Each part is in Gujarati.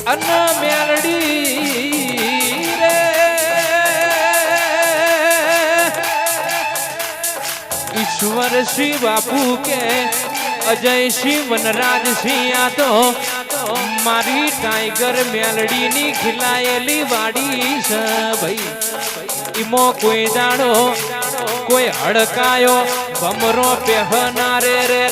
અન મેલડી રે ઈશ્વર શ્રી બાપુ કે અજય શ્રી વનરાજ સિંહ આ તો મારી ટાઈગર મેલડી ની ખીલાયેલી વાડી છે ભાઈ ઈમો કોઈ દાડો કોઈ હડકાયો ભમરો પહેનારે રે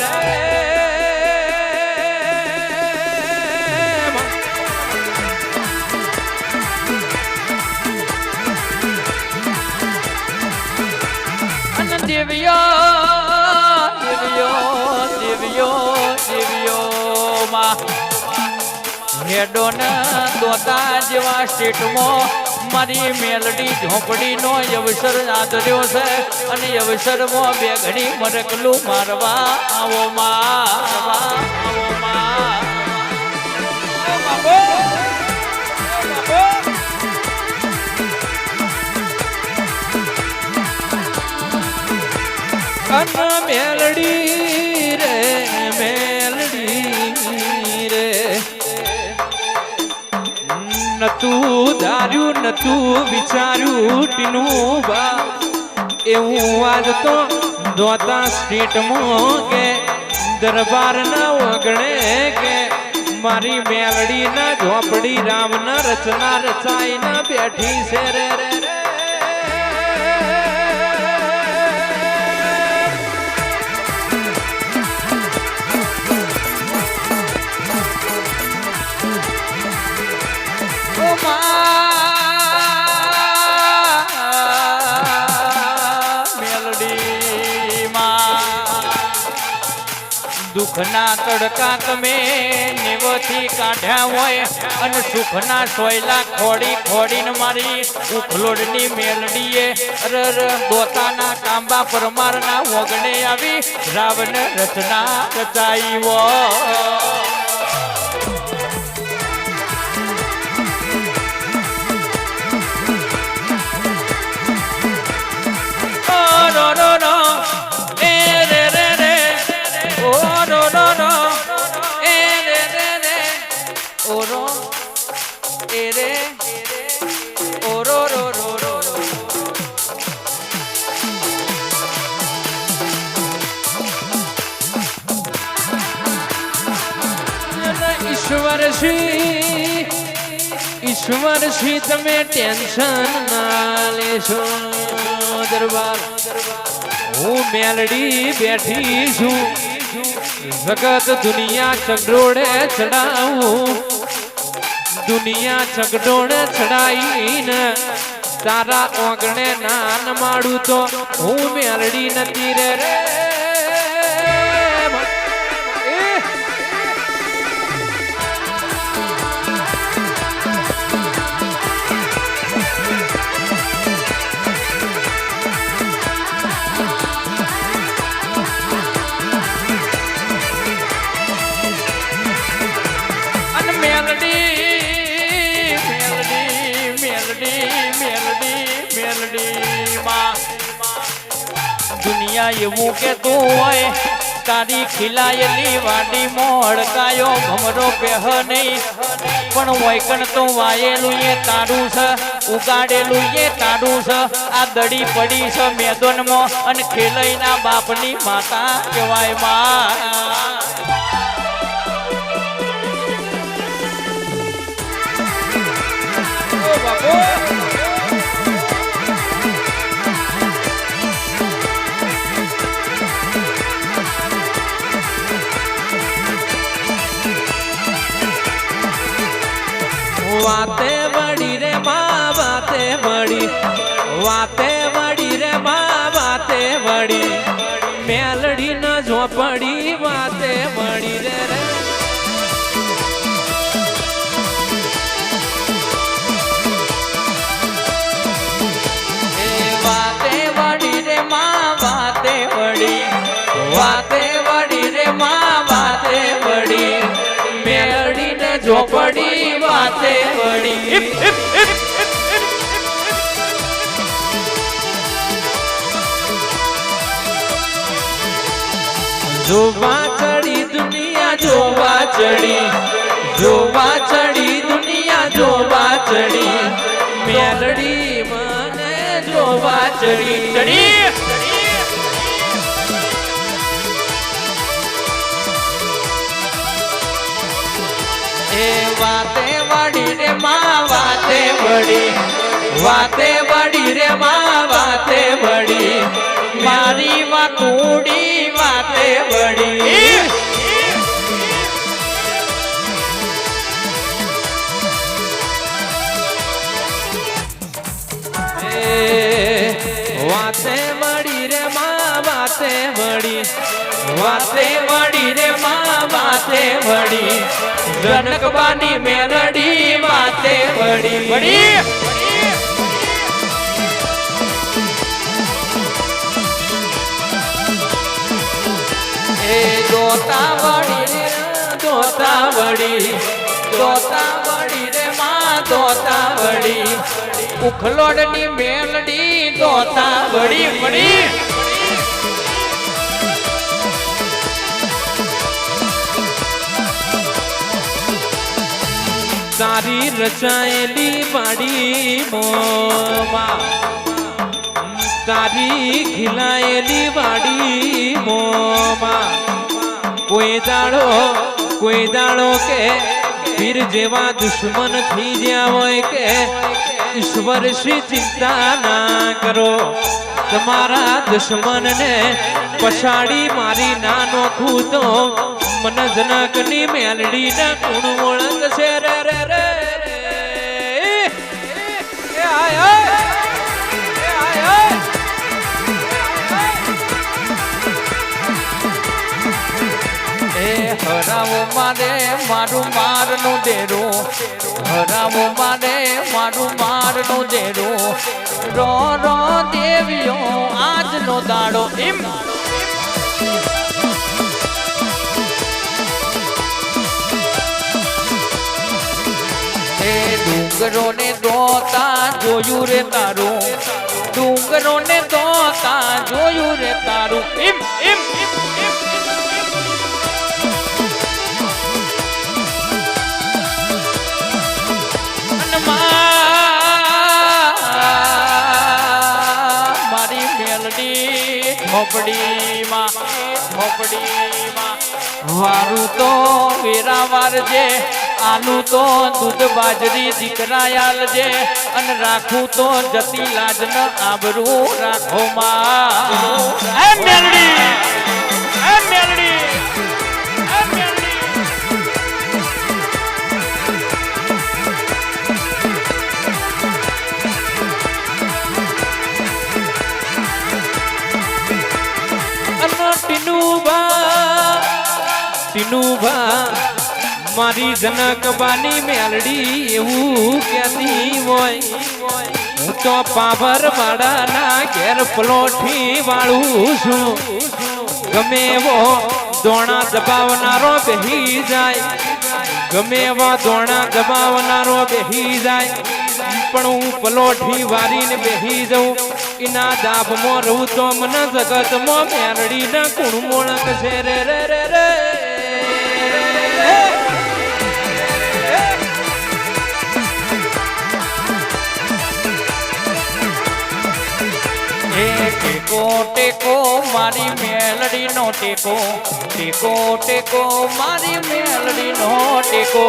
હેડો ને દોતા જેવા સ્ટેટમાં મારી મેલડી ઝોપડીનો અવસર આદર્યો છે અને અવસરમાં બે ઘડી મરકલું મારવા આવો મેલડી રે મેલડી રે નતું ધાર્યું નતું વિચાર્યું ટીનું બા એવું આજ તો દોતા સ્ટેટમાં કે દરબાર ના વગણે કે મારી મેલડી ના ઝોપડી રામ ના રચના રચાઈ ના બેઠી છે રે રે દુઃખના તડકા તમે નેવથી કાઢ્યા હોય અને સુખના સોયલા ખોડી ખોડીને મારી ઉખલોડની મેલડીએ દોતાના કાંબા પરમારના વગડે આવી રાવણ રચના રચાઈ ઈશ્વર શ્રી તમે ટેન્શન ના લેશો દરબાર હું મેલડી બેઠી છું જગત દુનિયા ચગડોળે ચડાવું દુનિયા ચગડોળે ચડાઈને તારા ઓગણે નાન માડું તો હું મેલડી નથી રે દુનિયા એવું કેતું હોય તારી ખીલાયેલી વાડી માં હડકાયો ભમરો પહે નહીં પણ વૈકણ તો વાયેલું એ તારું છે ઉગાડેલું એ તારું છે આ દડી પડી છે મેદાનમાં અને ખેલઈના બાપની માતા કહેવાય વાતે વડી રે માં વાતે વડી રે માં વાતે વડી મેલડી ન ઝોપડી વાતે વડી રે વાતે વડી રે માં વાતે વડી રે માં વાતે વડી મેલડી ને ઝોપડી વાતે વડી જોવા ચડી દુનિયા જોવા ચડી દુનિયા ચડી મેલડી મને જોવા ચડી એ વાતે વડી રે માં વાતે વડી રે માં વાતે વડી મારી વાતુડી વાતે વડી વાતે વડી રે માં વાતે વડી રે માં વાતે વડી જનકબાની મેલડી વાતે વડી એ દોતા વડી રે માં દોતા વડી ઉખલોડની મેલડી દોતા વડી તારી રચાયેલી વાડી મોમાં તારી ખીલાયેલી વાડી મોમાં કોઈ દાડો કે વીર જેવા દુશ્મન થઈ ગયા હોય કે ઈશ્વર શ્રી ચિંતા ના કરો તમારા દુશ્મનને પછાડી મારી ના નોખું તો મન જનકની મેલડી ના ગુણ ઓળખ છે રે રે રે હરાવો મારે મારું મારનું દેરું હરાવો મારે મારું મારનું દેરું રો રો દેવીઓ આજનો દાડો એમ ડુંગરો ને દોતા જોયું રે તારું ડુંગરો ને દોતા જોયું રે તારું એમ એમ મારી મેલડી મોપડીમાં વારું તો વેરાવાર જે આલુ તો દૂધ બાજરી દીકરા આલજે અને રાખું તો જતી લાજ ન આબરૂ રાખો માં એ મેલડી ટીનુભા મારી જનકબાની મેલડી એવું કહેતી હોય હું તો પાવર વાળાના ઘેર પલોઠી વાળું છું ગમે એવો દોણા દબાવનારો બેહી જાય ગમે એવો દોણા દબાવનારો બેહી જાય પણ હું પલોઠી વારીને બેહી જાઉં એના દાબમાં રહું તો મને જગતમાં મેલડી ના કુણ મોળક છે રે રે રે રે ટેકો ટેકો મારી મેલડી નો ટેકો ટેકો ટેકો મારી મેલડી નો ટેકો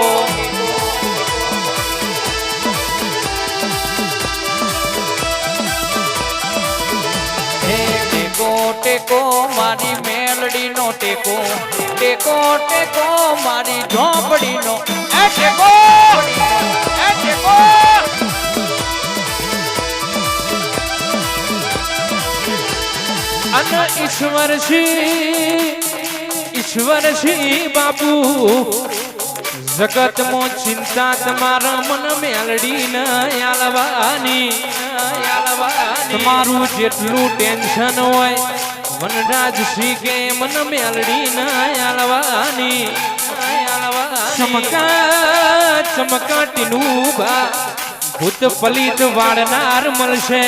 ટેકો ટેકો મારી મેલડી નો ટેકો ટેકો ટેકો મારી ઝોપડી નો ટેકો અને ઈશ્વરસિંહ બાપુ જગતમાં ચિંતા તમારા મન મેલડી ન આલવાની તમારું જેટલું ટેન્શન હોય વનરાજસિંહ કે મન મેલડી ન આલવાની ચમકા ટીનુભા ભૂત પલિત વાળનાર મળશે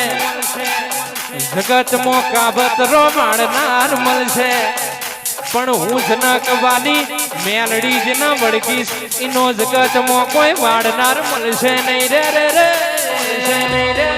જગતમાં કાબતરો માળનાર મળશે પણ હું જનકવાની મેલડી જ ના વળગીશ એનો જગતમાં કોઈ વાડનાર મળશે નહીં રે રે રે